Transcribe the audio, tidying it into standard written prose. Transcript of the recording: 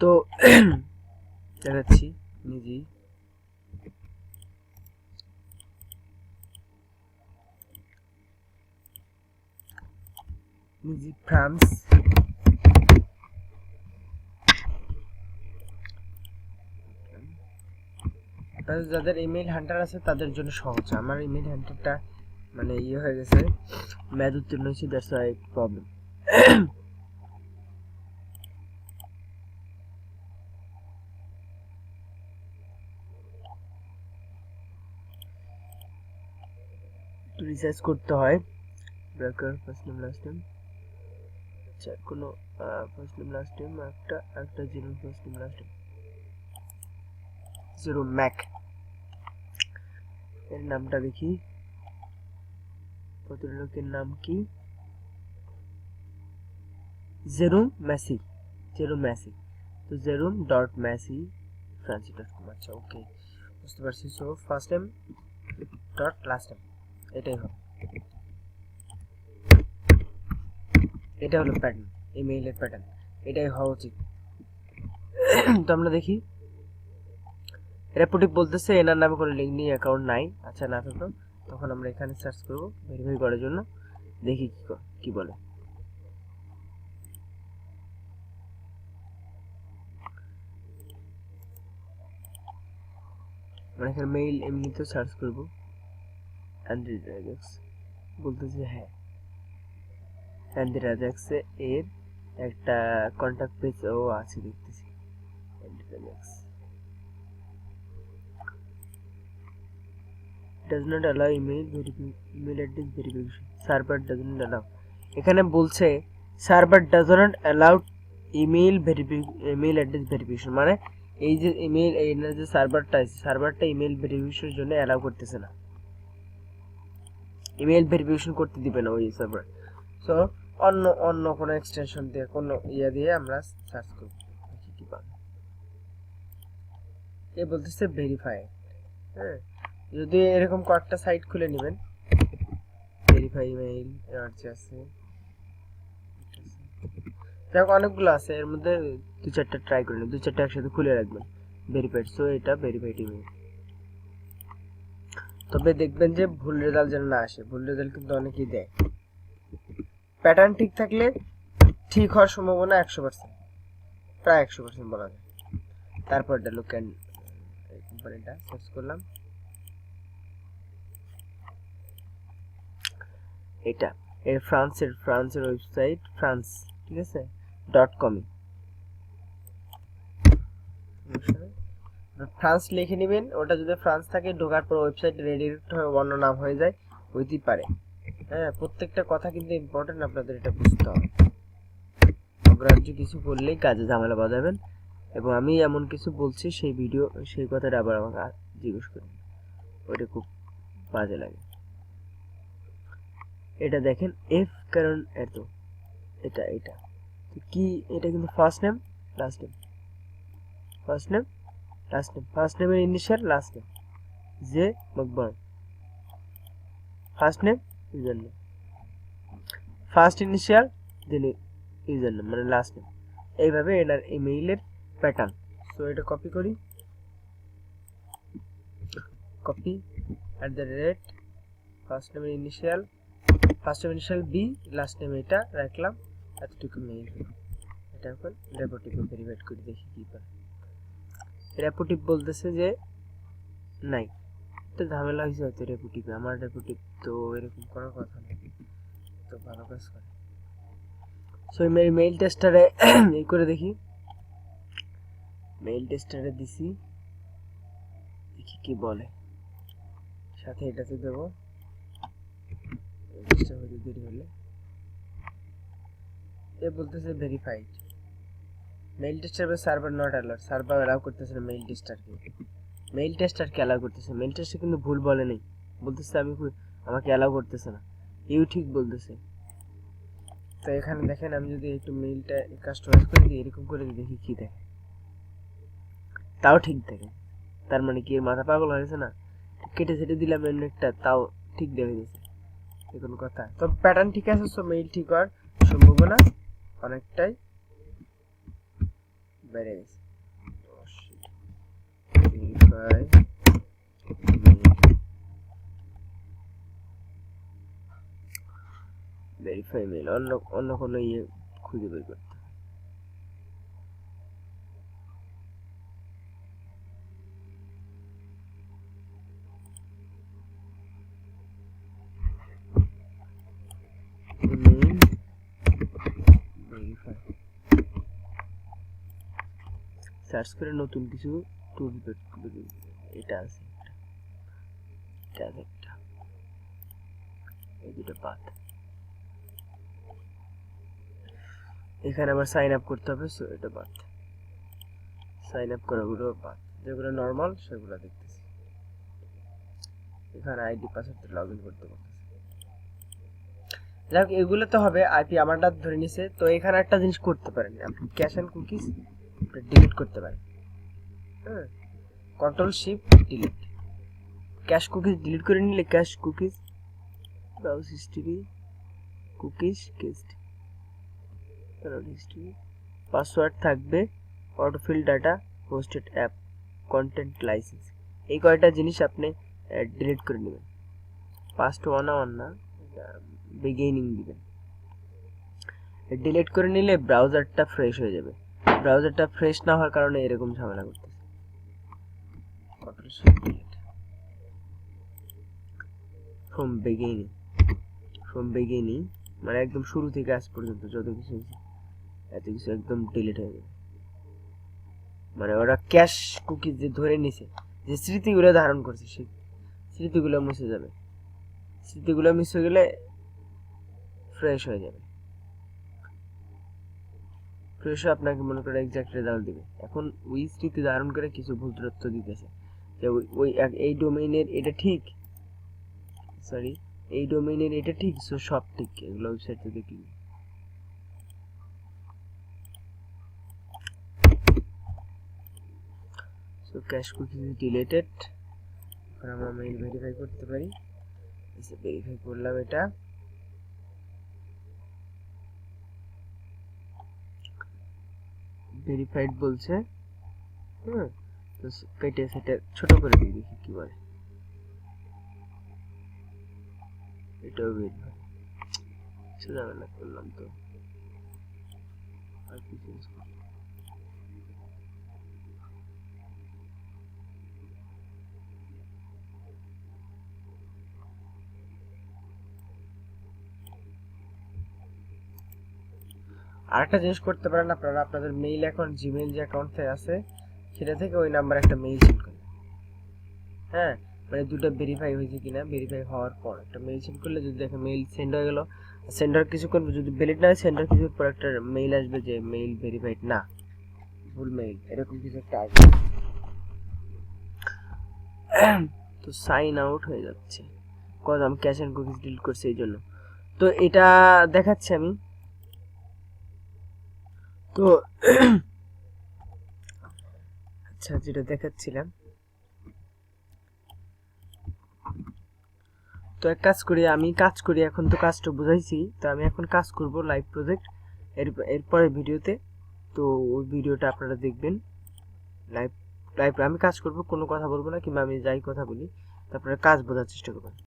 তো দেখাচ্ছি নিজেই। নিজে ফ্রান্স, যাদের ইমেল হান্টার আছে তাদের জন্য সহজ। আমার ইমেল হান্টারটা মানে ইয়ে হয়ে গেছে, ম্যাথ উত্তীর্ণ হয়েছে, দ্যাটস ওয়াই প্রবলেম। রিসার্চ করতে হয় breaker first name last name, আচ্ছা কোনো ফার্স্ট নেম লাস্ট নেম একটা zero first name last name, zero Mac এর নামটা দেখি, ভদ্রলোকের নাম কি, জেরুম মেসি, জেরুম মেসি। তো জেরুম ডট মেসি ফ্রান্সি.com। আচ্ছা ওকে, বুঝতে পারছি। So first name dot last name, এটাই হবে, এটা হলো প্যাটার্ন, ইমেইলের প্যাটার্ন, এটাই হওয়া উচিত। তো আমরা দেখি, রেপুটিভ বলতেছে এনার নামে কোনো লিঙ্ক নেই, অ্যাকাউন্ট নাই। আচ্ছা না থাকলো তখন আমরা এখানে সার্চ করব ভেরিফাই করার জন্য, দেখি কি বলে। আমরা এখানে মেইল এমনিতে সার্চ করব, অ্যান্ড্রি রাজাক্স বলতেছে হ্যাঁ, অ্যান্ড্রি রাজাক্সে এর একটা কন্ট্যাক্ট পেজ ও আছে দেখতেছি, Andrea রাজাক্স does not allow email address verification, server does not allow। এখানে বলছে server does not allow email address verification, মানে এই যে ইমেল এর যে সার্ভারটা আছে, সার্ভারটা ইমেল ভেরিফিকেশনের জন্য অ্যালাউ করতেছে না, ইমেল ভেরিফিকেশন করতে দিবে না ওই সার্ভার। সো অন্য কোনো এক্সটেনশন দিয়ে, কোনো ইয়া দিয়ে আমরা সার্চ করব, কি পাবো। এ বলতেছে ভেরিফাই, হ্যাঁ যদি এরকম কয়েকটা সাইট খুলে নেবেন, ভেরিফাই ইমেইল এনার্জি আছে, দেখো অনেকগুলো আছে, এর মধ্যে দু চারটা ট্রাই করে নেবেন, দু চারটা একসাথে খুলে রাখবেন ভেরিফাইড। সো এটা ভেরিফাইড ইমেইল। তবে দেখবেন যে ভুল রেজাল্ট যেন না আসে, ভুল রেজাল্ট কিন্তু অনেকেই দেয়। প্যাটার্ন ঠিক থাকলে ঠিক হওয়ার সম্ভাবনা 100%, প্রায় 100% বলা যায়। তারপর এটা লুক অ্যান্ড কোম্পানিটা সার্চ করলাম, এটা এর ফ্রান্সের ওয়েবসাইট, ফ্রান্স, ঠিক আছে .com, ফ্রান্স লিখে নেবেন। ওটা যদি ফ্রান্স থাকে ঢোকার পর ওয়েবসাইট রেডিরেক্ট হয়ে অন্য নাম হয়ে যায়, হইতেই পারে। হ্যাঁ প্রত্যেকটা কথা কিন্তু ইম্পর্টেন্ট, আপনাদের এটা বুঝতে হবে। অগ্রাহ্য কিছু করলেই কাজে ঝামেলা বাঁধাবেন, এবং আমি এমন কিছু বলছি সেই ভিডিও সেই কথাটা আবার আমাকে জিজ্ঞেস করুন, ওইটা খুব বাজে লাগে। এটা দেখেন এফ কারণ এত, এটা কি, এটা কিন্তু first name last name, first name last name, first নেমের ইনিশিয়াল লাস্ট নেম, যে মকবর, first name user name, first initial then user name মানে লাস্ট নেম, এইভাবে এনার ইমেইলের প্যাটার্ন। সো এটা কপি করি, কপি @ ফার্স্ট নেমের initial, first name initial B, last name এটা রাখলাম, এতটুকু মেইল। এটা এখন রেপুটিভে ভেরিফাইড করে দেখি কি করে। রেপুটিভ বলতেছে যে নাই, তো ঝামেলা হয়েছে হয়তো রেপুটিভে, আমার রেপুটিভ তো এরকম করার কথা না, তো ভালো কাজ করে। সো মেইল টেস্টারে এই করে দেখি, মেইল টেস্টারে দিছি, দেখি কি বলে, সাথে এটাতে দেবো, দেরি হলে এ বলতেছে verified, mail tester server not allowed, server allow করতেছে না মেইল টেস্টারকে, মেইল টেস্টারকে অ্যালাউ করতেছে, মেইল টেস্টার কিন্তু ভুল বলে নেই, বলতেছে আমাকে অ্যালাউ করতেছে না, ইউ ঠিক বলতেছে। তো এখানে দেখেন আমি যদি একটু মেইলটা কাস্টমাইজ করে দিই, এরকম করে দেখি কি দেখে, তাও ঠিক দেখে, তার মানে কি এর মাথা পাগল হয়েছে না, কেটে সেটে দিলাম একটা, তাও ঠিক দেখে দিয়েছে, এরকম কথা। তো প্যাটার্ন ঠিক আছে, সো মেইল ঠিক হওয়ার সম্ভাবনা অনেকটাই বাইরে গেছে ভেরিফাই ভেরিফাই মেল অন্য কোনো ইয়ে খুঁজে বের করতে সার্চ করে নতুন কিছু টুল এটা আছে একটা এই দুটো বাদ এখানে আবার সাইন আপ করতে হবে সো এটা বাদ সাইন আপ করাগুলো বাদ যেগুলো নরমাল সেগুলো দেখতেছি এখানে আইডি পাসওয়ার্ড লগ ইন করতে পারতেছি যাক এগুলো তো হবে আইপি আমারটা ধরে নিছে তো এখানে একটা জিনিস করতে পারেন আপনি ক্যাশ এন্ড কুকিজ ডিলিট করতে পারেন হ্যাঁ control shift delete cache cookies delete করে নিলে cache cookies browse history cookies cached history password থাকবে autofill data hosted app content license এই কয়টা জিনিস আপনি ডিলিট করে নেবেন পাস্ট ওয়ান না বিগিনিং দিবেন ডিলিট করে নিলে ব্রাউজারটা ফ্রেশ হয়ে যাবে ব্রাউজারটা ফ্রেশ না হওয়ার কারণে এরকম ঝামেলা করতেছে control shift delete from beginning মানে একদম শুরু থেকে আজ পর্যন্ত যত কিছু এত কিছু একদম ডিলিট হয়ে যাবে মানে ওরা ক্যাশ কুকিজ যে ধরে নিছে যে স্মৃতিগুলো ধারণ করছে সেই স্মৃতিগুলো মুছে যাবে স্মৃতিগুলো মিশে গেলে ফ্রেশ হয়ে যাবে ফ্রেশ হয়ে আপনাকে মনে করে এক্সাক্ট রেজাল্ট দিবে এখন ওই স্মৃতি ধারণ করে কিছু ভুল তথ্য দিতেছে যে ওই এই ডোমেইনের এটা ঠিক সরি এই ডোমেইনের এটা ঠিক সো সব ঠিক এগুলো ওয়েবসাইটে দেখি সো ক্যাশ কুকি ডিলিটেড এখন আমরা মেইল ভেরিফাই করতে পারি এসে ভেরিফাই করলাম এটা ভেরিফাইড বলছে হ্যাঁ তো কেটে সেটা ছোট করে দিই দেখি কি বলে এটাও ভেরিফাই ঝামেলা করলাম তো আর কি চেঞ্জ করব আরেকটা জিনিস করতে পারেন আপনারা আপনাদের মেইল অ্যাকাউন্ট জিমেইল যে অ্যাকাউন্টে আছে সেটা থেকে ওই নাম্বার একটা মেইল সেন্ড করুন হ্যাঁ মানে দুটো ভেরিফাই হয়েছে কিনা ভেরিফাই হওয়ার পর একটা মেইল সেন্ড করলে যদি দেখে মেইল সেন্ড হয়ে গেল সেন্ডার কিছুক্ষণ যদি ভ্যালিড না হয় সেন্ডার কিছুক্ষণ পর একটা মেইল আসবে যে মেইল ভেরিফাইড না ভুল মেইল এরকম কিছু একটা আসবে তো সাইন আউট হয়ে যাচ্ছে কজ আমি ক্যাশ এন্ড কুকিজ ডিলিট করছি এই জন্য তো এটা দেখাচ্ছি আমি তো আচ্ছা যেটা দেখাচ্ছিলাম তো এক কাজ করি আমি কাজ করি এখন তো কাজটা বুঝাইছি তো আমি এখন কাজ করব লাইভ প্রজেক্ট এরপরের ভিডিওতে তো ওই ভিডিওটা আপনারা দেখবেন লাইভ আমি কাজ করব কোনো কথা বলবো না কিংবা আমি যাই কথা বলি তারপরে কাজ বোঝার চেষ্টা করবেন